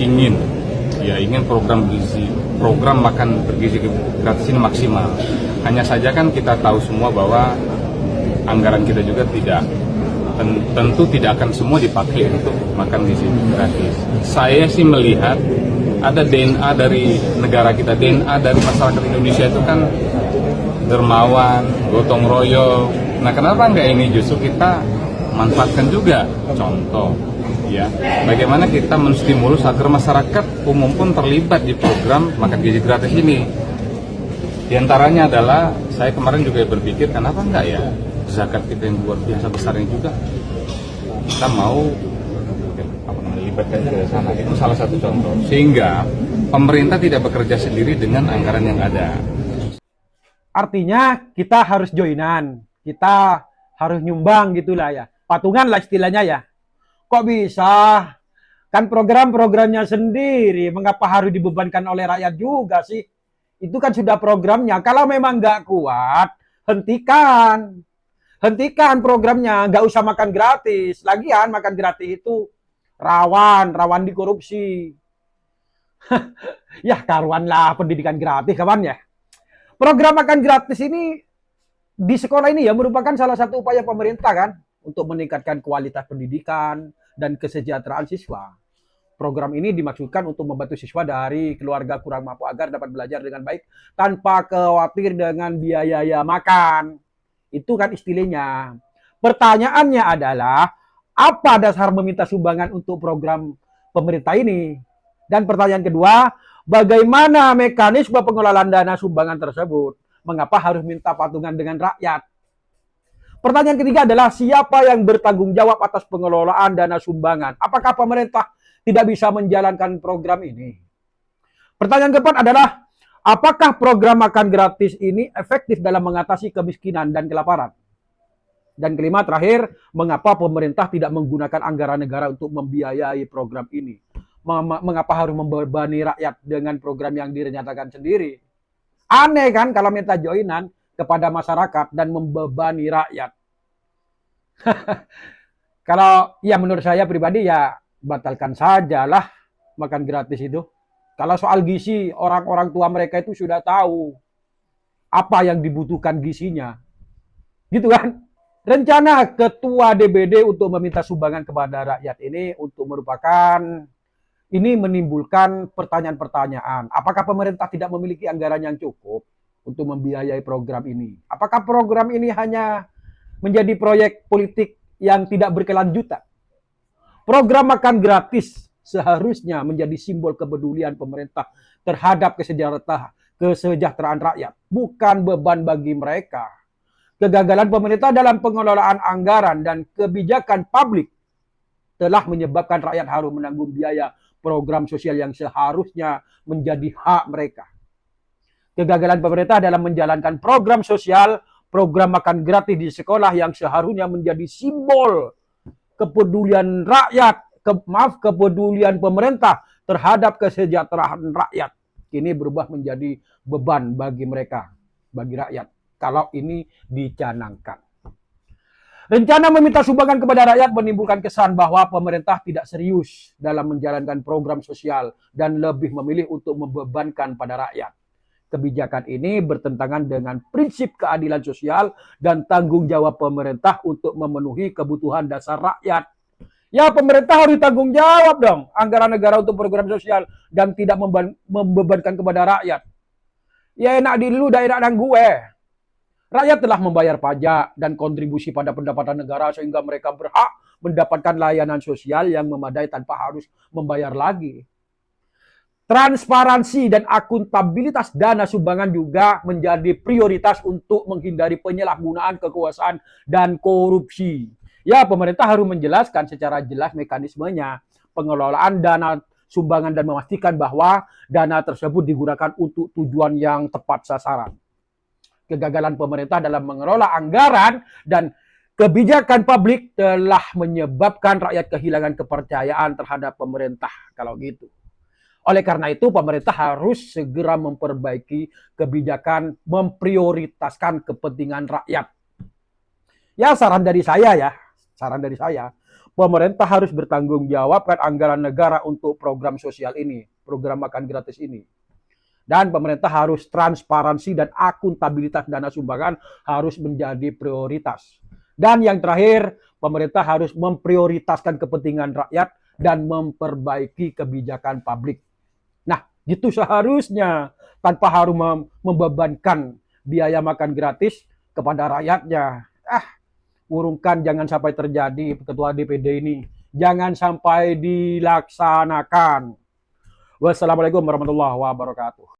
ingin program makan bergizi gratis ini maksimal. Hanya saja kan kita tahu semua bahwa anggaran kita juga tentu tidak akan semua dipakai untuk makan gizi gratis. Saya sih melihat ada DNA dari negara kita, DNA dari masyarakat Indonesia itu kan dermawan, gotong royong. Nah, kenapa enggak ini justru kita manfaatkan juga? Contoh, ya, bagaimana kita menstimulus agar masyarakat umum pun terlibat di program makan gizi gratis ini. Di antaranya adalah, saya kemarin juga berpikir, kenapa enggak ya zakat kita yang luar biasa besarnya juga kita mau libatkan ke sana. Itu salah satu contoh. Sehingga pemerintah tidak bekerja sendiri dengan anggaran yang ada. Artinya kita harus joinan, kita harus nyumbang gitulah ya. Patungan lah istilahnya ya. Kok bisa? Kan program-programnya sendiri, mengapa harus dibebankan oleh rakyat juga sih? Itu kan sudah programnya. Kalau memang nggak kuat, hentikan. Hentikan programnya, nggak usah makan gratis. Lagian makan gratis itu rawan dikorupsi. Ya karuan lah pendidikan gratis kawan ya. Program makan gratis ini di sekolah ini ya merupakan salah satu upaya pemerintah kan untuk meningkatkan kualitas pendidikan dan kesejahteraan siswa. Program ini dimaksudkan untuk membantu siswa dari keluarga kurang mampu agar dapat belajar dengan baik tanpa khawatir dengan biaya makan. Itu kan istilahnya. Pertanyaannya adalah, apa dasar meminta sumbangan untuk program pemerintah ini? Dan pertanyaan kedua, bagaimana mekanisme pengelolaan dana sumbangan tersebut? Mengapa harus minta patungan dengan rakyat? Pertanyaan ketiga adalah, siapa yang bertanggung jawab atas pengelolaan dana sumbangan? Apakah pemerintah tidak bisa menjalankan program ini? Pertanyaan keempat adalah, apakah program makan gratis ini efektif dalam mengatasi kemiskinan dan kelaparan? Dan kelima terakhir, mengapa pemerintah tidak menggunakan anggaran negara untuk membiayai program ini? Mengapa harus membebani rakyat dengan program yang direncanakan sendiri? Aneh kan kalau minta joinan kepada masyarakat dan membebani rakyat. Kalau ya menurut saya pribadi ya batalkan sajalah makan gratis itu. Kalau soal gizi, orang-orang tua mereka itu sudah tahu apa yang dibutuhkan gizinya. Gitu kan? Rencana Ketua DBD untuk meminta sumbangan kepada rakyat ini menimbulkan pertanyaan-pertanyaan. Apakah pemerintah tidak memiliki anggaran yang cukup untuk membiayai program ini? Apakah program ini hanya menjadi proyek politik yang tidak berkelanjutan? Program makan gratis seharusnya menjadi simbol kepedulian pemerintah terhadap kesejahteraan rakyat, bukan beban bagi mereka. Kegagalan pemerintah dalam pengelolaan anggaran dan kebijakan publik telah menyebabkan rakyat harus menanggung biaya program sosial yang seharusnya menjadi hak mereka. Kegagalan pemerintah dalam menjalankan program sosial, program makan gratis di sekolah yang seharusnya menjadi simbol kepedulian rakyat, kepedulian pemerintah terhadap kesejahteraan rakyat, kini berubah menjadi beban bagi mereka, bagi rakyat, kalau ini dicanangkan. Rencana meminta sumbangan kepada rakyat menimbulkan kesan bahwa pemerintah tidak serius dalam menjalankan program sosial dan lebih memilih untuk membebankan pada rakyat. Kebijakan ini bertentangan dengan prinsip keadilan sosial dan tanggung jawab pemerintah untuk memenuhi kebutuhan dasar rakyat. Ya, pemerintah harus tanggung jawab dong anggaran negara untuk program sosial dan tidak membebankan kepada rakyat. Ya enak di lu, dah enak dan gue. Rakyat telah membayar pajak dan kontribusi pada pendapatan negara sehingga mereka berhak mendapatkan layanan sosial yang memadai tanpa harus membayar lagi. Transparansi dan akuntabilitas dana sumbangan juga menjadi prioritas untuk menghindari penyalahgunaan kekuasaan dan korupsi. Ya, pemerintah harus menjelaskan secara jelas mekanismenya pengelolaan dana sumbangan dan memastikan bahwa dana tersebut digunakan untuk tujuan yang tepat sasaran. Kegagalan pemerintah dalam mengelola anggaran dan kebijakan publik telah menyebabkan rakyat kehilangan kepercayaan terhadap pemerintah kalau gitu. Oleh karena itu, pemerintah harus segera memperbaiki kebijakan, memprioritaskan kepentingan rakyat. Ya, saran dari saya, pemerintah harus bertanggung jawabkan anggaran negara untuk program sosial ini, program makan gratis ini. Dan pemerintah harus transparansi dan akuntabilitas dana sumbangan harus menjadi prioritas. Dan yang terakhir, pemerintah harus memprioritaskan kepentingan rakyat dan memperbaiki kebijakan publik. Nah, gitu seharusnya, tanpa harus membebankan biaya makan gratis kepada rakyatnya. Urungkan jangan sampai terjadi, Ketua DPD ini. Jangan sampai dilaksanakan. Wassalamualaikum warahmatullahi wabarakatuh.